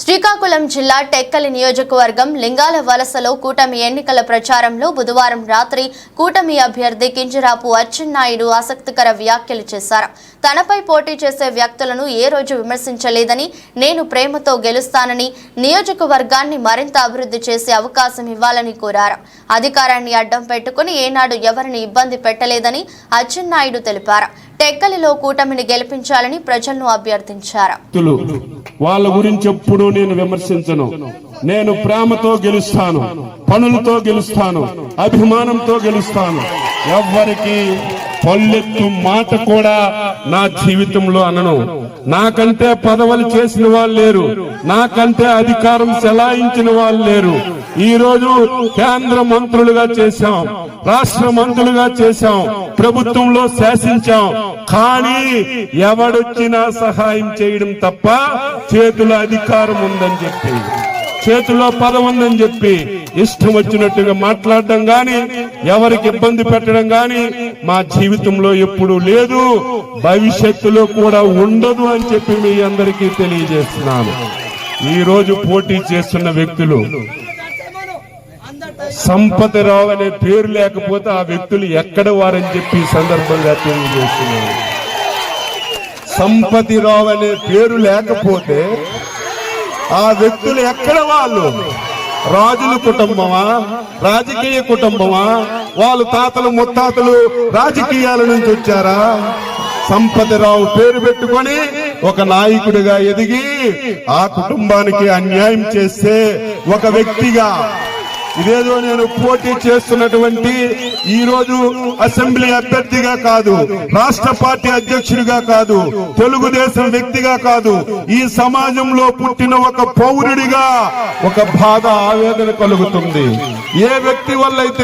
శ్రీకాకుళం జిల్లా టెక్కలి నియోజకవర్గం లింగాల వలసలో కూటమి ఎన్నికల ప్రచారంలో బుధవారం రాత్రి కూటమి అభ్యర్థి కింజరాపు అచ్చెన్నాయుడు ఆసక్తికర వ్యాఖ్యలు చేశారు. తనపై పోటీ చేసే వ్యక్తులను ఏ రోజు విమర్శించలేదని, నేను ప్రేమతో గెలుస్తానని, నియోజకవర్గాన్ని మరింత అభివృద్ధి చేసే అవకాశం ఇవ్వాలని కోరారు. అధికారాన్ని అడ్డం పెట్టుకుని ఏనాడు ఎవరిని ఇబ్బంది పెట్టలేదని అచ్చెన్నాయుడు తెలిపారు. టెక్కలిలో కూటమిని గెలిపించాలని ప్రజలను అభ్యర్థించారు. వాళ్ళ గురించి ఎప్పుడు నేను విమర్శించను. నేను ప్రేమతో గెలుస్తాను, పనులతో గెలుస్తాను, అభిమానంతో గెలుస్తాను. ఎవ్వరికి పల్లెత్తు మాట కూడా నా జీవితంలో అనను. నాకంటే పదవులు చేసిన వాళ్ళు లేరు, నాకంటే అధికారం చెలాయించిన వాళ్ళు లేరు. ఈ రోజు కేంద్ర మంత్రులుగా చేశాం, రాష్ట్ర మంత్రులుగా చేశాం, ప్రభుత్వంలో శాసించాం. కానీ ఎవడొచ్చినా సహాయం చేయడం తప్ప చేతుల అధికారం ఉందని చెప్పి, చేతిలో పదం ఉందని చెప్పి ఇష్టం వచ్చినట్టుగా మాట్లాడడం గాని, ఎవరికి ఇబ్బంది పెట్టడం గాని మా జీవితంలో ఎప్పుడూ లేదు, భవిష్యత్తులో కూడా ఉండదు అని చెప్పి మీ అందరికీ తెలియజేస్తున్నాను. ఈ రోజు పోటీ చేస్తున్న వ్యక్తులు సంపతరావు అనే పేరు లేకపోతే ఆ వ్యక్తులు ఎక్కడ వారని చెప్పి ఈ సందర్భంగా తెలియజేస్తున్నారు. సంపతిరావు అనే పేరు లేకపోతే ఆ వ్యక్తులు ఎక్కడ వాళ్ళు? రాజుల కుటుంబమా, రాజకీయ కుటుంబమా? వాళ్ళు తాతలు ముత్తాతలు రాజకీయాల నుంచి వచ్చారా? సంపతిరావు పేరు పెట్టుకొని ఒక నాయకుడిగా ఎదిగి ఆ కుటుంబానికి అన్యాయం చేస్తే ఒక వ్యక్తిగా, ఇదేదో నేను పోటీ చేస్తున్నటువంటి ఈ రోజు అసెంబ్లీ అభ్యర్థిగా కాదు, రాష్ట్ర పార్టీ అధ్యక్షుడిగా కాదు, తెలుగుదేశం వ్యక్తిగా కాదు, ఈ సమాజంలో పుట్టిన ఒక పౌరుడిగా ఒక బాధ, ఆవేదన కలుగుతుంది. ఏ వ్యక్తి వల్ల అయితే